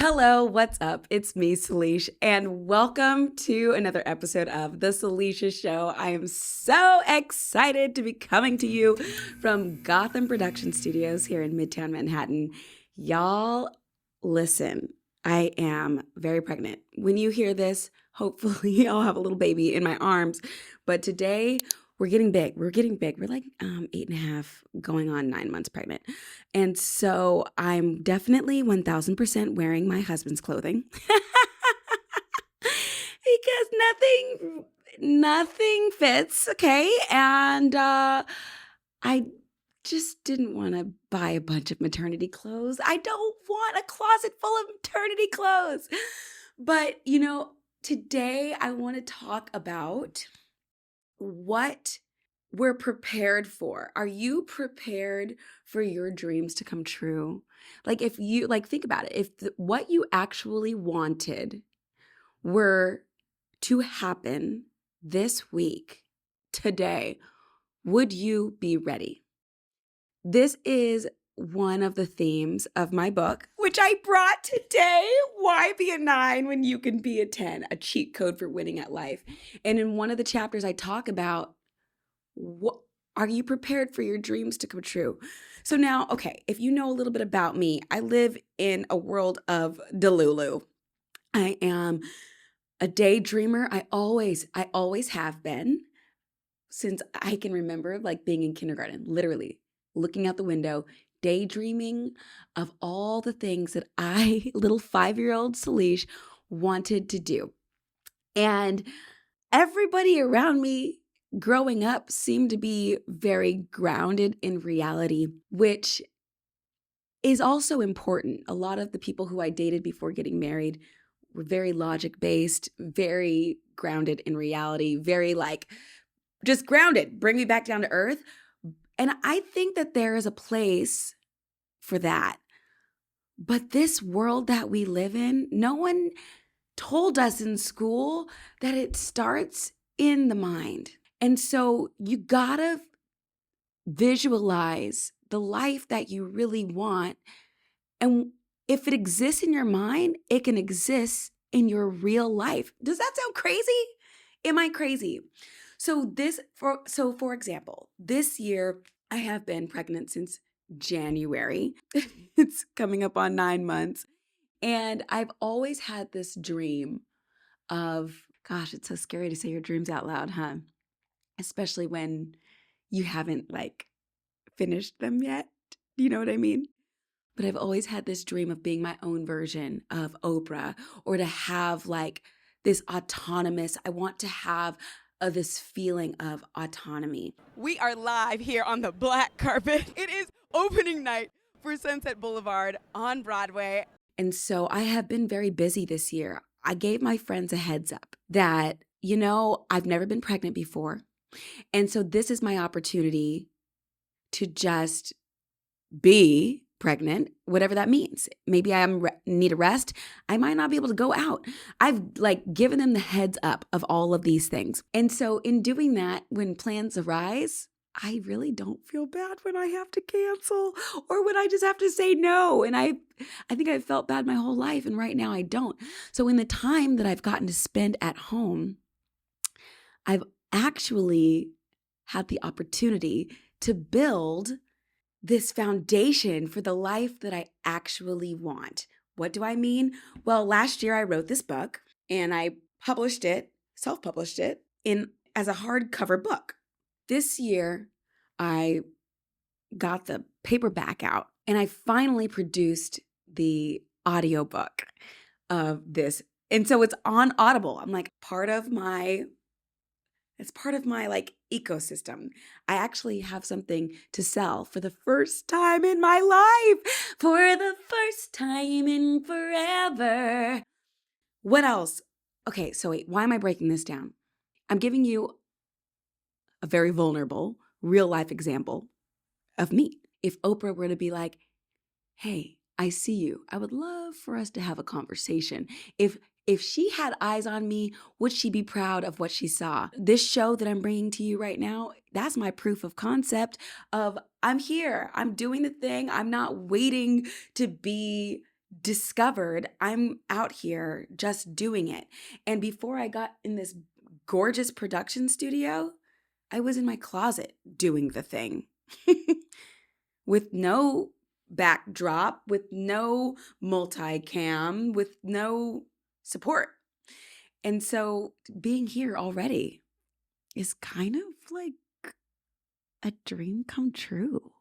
Hello, what's up? It's me, Salisha, and welcome to another episode of The Salisha Show. I am so excited to be coming to you from Gotham Production Studios here in Midtown Manhattan. Y'all, listen, I am very pregnant. When you hear this, hopefully I'll have a little baby in my arms. But today, we're getting big. We're like 8.5, going on 9 months pregnant. And so I'm definitely 1000% wearing my husband's clothing because nothing fits, okay? And I just didn't want to buy a bunch of maternity clothes. I don't want a closet full of maternity clothes. But, today I want to talk about what we're prepared for. Are you prepared for your dreams to come true? If you think about it, if what you actually wanted were to happen this week, today, would you be ready? This is one of the themes of my book, which I brought today. Why be a 9 when you can be a 10? A cheat code for winning at life. And in one of the chapters, I talk about what are you prepared for your dreams to come true? So now, okay, if you know a little bit about me, I live in a world of Delulu. I am a daydreamer. I always have been since I can remember, being in kindergarten, literally looking out the window, daydreaming of all the things that I, little 5-year-old Salish, wanted to do. And everybody around me growing up seemed to be very grounded in reality, which is also important. A lot of the people who I dated before getting married were very logic-based, very grounded in reality, very just grounded, bring me back down to earth. And I think that there is a place for that. But this world that we live in, no one told us in school that it starts in the mind. And so you gotta visualize the life that you really want. And if it exists in your mind, it can exist in your real life. Does that sound crazy? Am I crazy? So for example, this year I have been pregnant since January. It's coming up on 9 months. And I've always had this dream of, gosh, it's so scary to say your dreams out loud, huh? Especially when you haven't finished them yet. Do you know what I mean? But I've always had this dream of being my own version of Oprah, or to have this autonomous, I want to have this feeling of autonomy. We are live here on the black carpet. It is opening night for Sunset Boulevard on Broadway. And so I have been very busy this year. I gave my friends a heads up that, I've never been pregnant before. And so this is my opportunity to just be pregnant, whatever that means. Maybe I need a rest. I might not be able to go out. I've given them the heads up of all of these things. And so in doing that, when plans arise, I really don't feel bad when I have to cancel or when I just have to say no. And I think I've felt bad my whole life, and right now I don't. So in the time that I've gotten to spend at home, I've actually had the opportunity to build this foundation for the life that I actually want. What do I mean? Well, last year I wrote this book and I self-published it as a hardcover book. This year I got the paperback out and I finally produced the audiobook of this. And so it's on Audible. I'm it's part of my ecosystem. I actually have something to sell for the first time in my life, for the first time in forever. What else? Okay, so wait, why am I breaking this down? I'm giving you a very vulnerable, real life example of me. If Oprah were to be like, hey, I see you. I would love for us to have a conversation. If she had eyes on me, would she be proud of what she saw? This show that I'm bringing to you right now, that's my proof of concept of I'm here. I'm doing the thing. I'm not waiting to be discovered I'm out here just doing it. And before I got in this gorgeous production studio, I was in my closet doing the thing with no backdrop, with no multicam, with no support. And so being here already is kind of like a dream come true.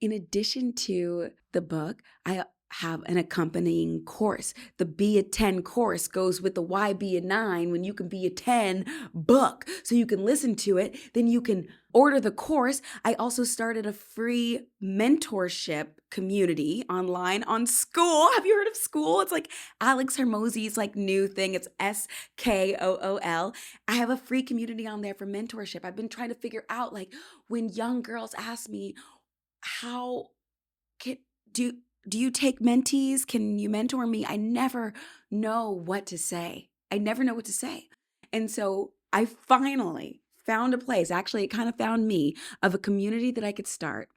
In addition to the book, I have an accompanying course. The Be a 10 course goes with the Why Be a 9 when you can be a 10 book. So you can listen to it, then you can order the course. I also started a free mentorship community online on School. Have you heard of School? It's like Alex Hermosi's like new thing. It's SKOOL. I have a free community on there for mentorship. I've been trying to figure out, like, when young girls ask me, how can do you take mentees? Can you mentor me? I never know what to say. And so I finally found a place. Actually, it kind of found me, of a community that I could start.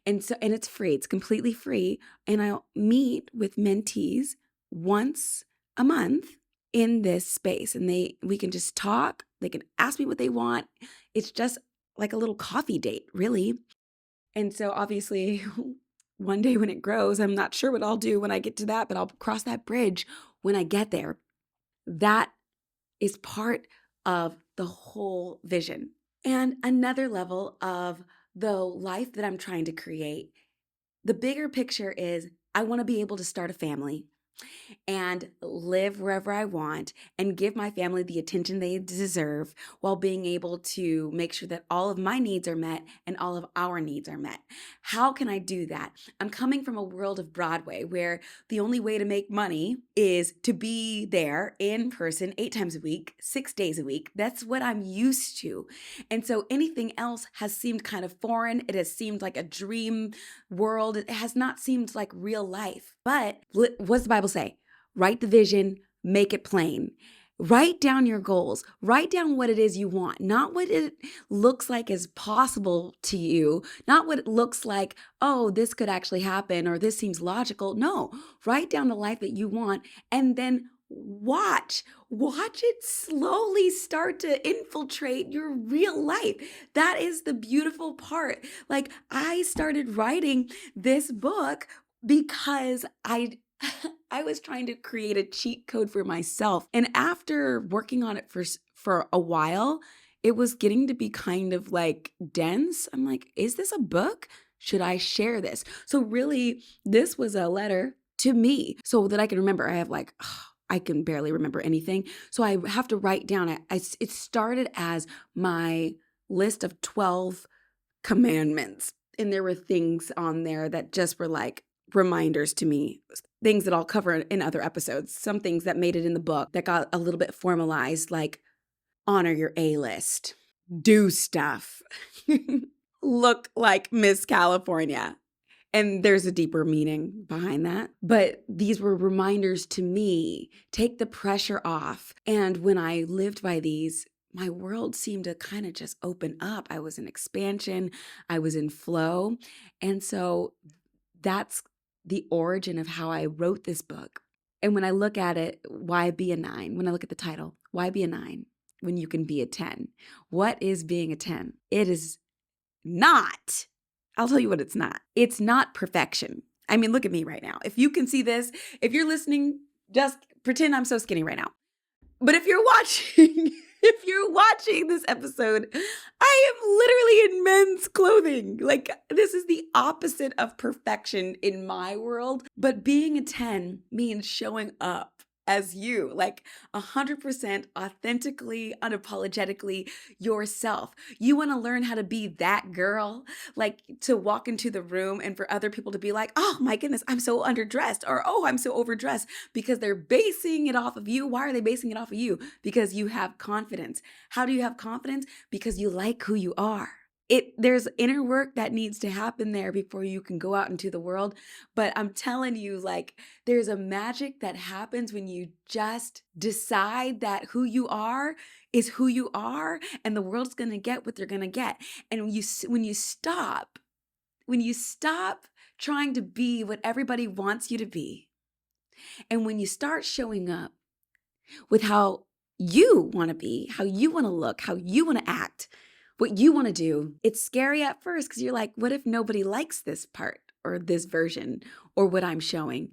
And it's free. It's completely free. And I'll meet with mentees once a month in this space. And we can just talk. They can ask me what they want. It's just like a little coffee date, really. And so obviously, one day when it grows, I'm not sure what I'll do when I get to that, but I'll cross that bridge when I get there. That is part of the whole vision. And another level of the life that I'm trying to create, the bigger picture is I want to be able to start a family and live wherever I want and give my family the attention they deserve, while being able to make sure that all of my needs are met and all of our needs are met. How can I do that? I'm coming from a world of Broadway where the only way to make money is to be there in person 8 times a week, 6 days a week. That's what I'm used to. And so anything else has seemed kind of foreign. It has seemed like a dream world. It has not seemed like real life. But what's the Bible say? Write the vision, make it plain. Write down your goals. Write down what it is you want, not what it looks like is possible to you, not what it looks like, oh, this could actually happen or this seems logical. No, write down the life that you want and then watch it slowly start to infiltrate your real life. That is the beautiful part. Like, I started writing this book because I was trying to create a cheat code for myself. And after working on it for a while, it was getting to be kind of like dense. I'm like, is this a book? Should I share this? So really, this was a letter to me so that I can remember. I have like, I can barely remember anything. So I have to write down. It started as my list of 12 commandments. And there were things on there that just were like reminders to me, things that I'll cover in other episodes, some things that made it in the book that got a little bit formalized, like honor your A-list, do stuff, look like Miss California. And there's a deeper meaning behind that. But these were reminders to me, take the pressure off. And when I lived by these, my world seemed to kind of just open up. I was in expansion. I was in flow. And so that's the origin of how I wrote this book. And when I look at it, why be a 9? When I look at the title, why be a 9 when you can be a 10? What is being a 10? It is not. I'll tell you what it's not. It's not perfection. I mean, look at me right now. If you can see this, if you're listening, just pretend I'm so skinny right now. But if you're watching this episode, I am literally in men's clothing. Like, this is the opposite of perfection in my world. But being a 10 means showing up as you, like 100% authentically, unapologetically yourself. You want to learn how to be that girl, like to walk into the room and for other people to be like, oh my goodness, I'm so underdressed, or oh, I'm so overdressed, because they're basing it off of you. Why are they basing it off of you? Because you have confidence. How do you have confidence? Because you like who you are. There's inner work that needs to happen there before you can go out into the world. But I'm telling you, like, there's a magic that happens when you just decide that who you are is who you are, and the world's going to get what they're going to get. And when you stop trying to be what everybody wants you to be, And when you start showing up with how you want to be, how you want to look, how you want to act, what you want to do, it's scary at first because you're like, what if nobody likes this part or this version or what I'm showing?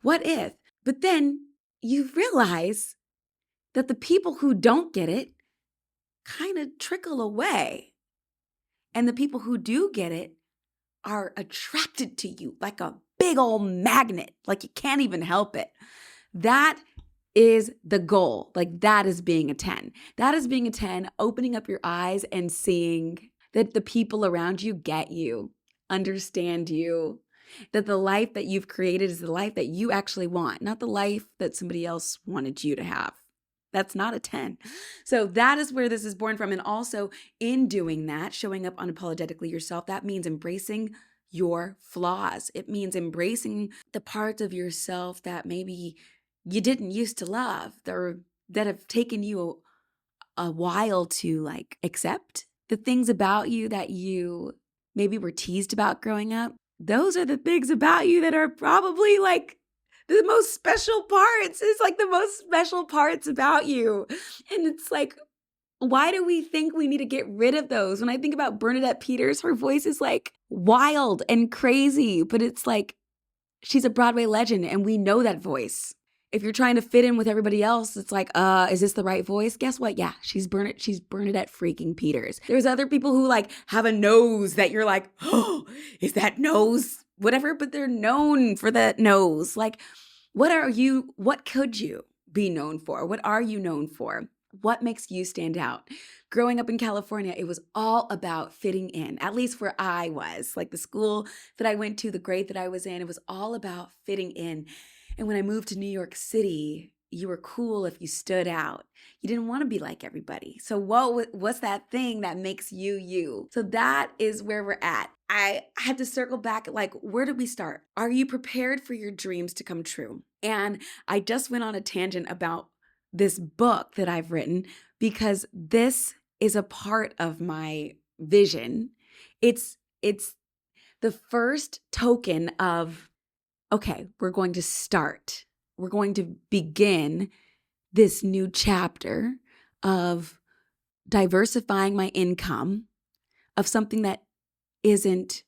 What if? But then you realize that the people who don't get it kind of trickle away. And the people who do get it are attracted to you like a big old magnet, like you can't even help it. That is the goal. Like that is being a 10. That is being a 10, opening up your eyes and seeing that the people around you get you, understand you, that the life that you've created is the life that you actually want, not the life that somebody else wanted you to have. That's not a 10. So that is where this is born from. And also in doing that, showing up unapologetically yourself, that means embracing your flaws. It means embracing the parts of yourself that maybe you didn't used to love, that have taken you a while to like accept. The things about you that you maybe were teased about growing up. Those are the things about you that are probably like the most special parts. It's like the most special parts about you. And it's like, why do we think we need to get rid of those? When I think about Bernadette Peters, her voice is like wild and crazy, but it's like she's a Broadway legend and we know that voice. If you're trying to fit in with everybody else, it's like, is this the right voice? Guess what? Yeah, she's Bernadette freaking Peters. There's other people who like have a nose that you're like, oh, is that nose? Whatever, but they're known for that nose. Like, what could you be known for? What are you known for? What makes you stand out? Growing up in California, it was all about fitting in, at least where I was. Like the school that I went to, the grade that I was in, it was all about fitting in. And when I moved to New York City, you were cool if you stood out. You didn't want to be like everybody. So what's that thing that makes you you? So that is where we're at. I had to circle back, like, where did we start? Are you prepared for your dreams to come true? And I just went on a tangent about this book that I've written because this is a part of my vision. It's the first token of, okay, we're going to start. We're going to begin this new chapter of diversifying my income of something that isn't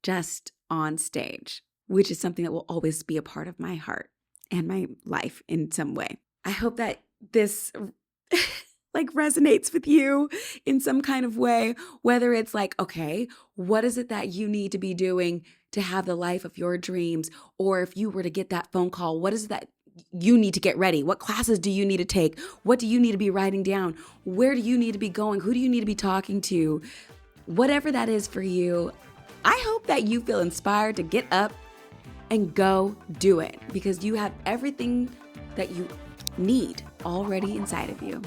just on stage, which is something that will always be a part of my heart and my life in some way. I hope that this like resonates with you in some kind of way, whether it's like, okay, what is it that you need to be doing to have the life of your dreams? Or if you were to get that phone call, what is it that you need to get ready? What classes do you need to take? What do you need to be writing down? Where do you need to be going? Who do you need to be talking to? Whatever that is for you, I hope that you feel inspired to get up and go do it because you have everything that you need already inside of you.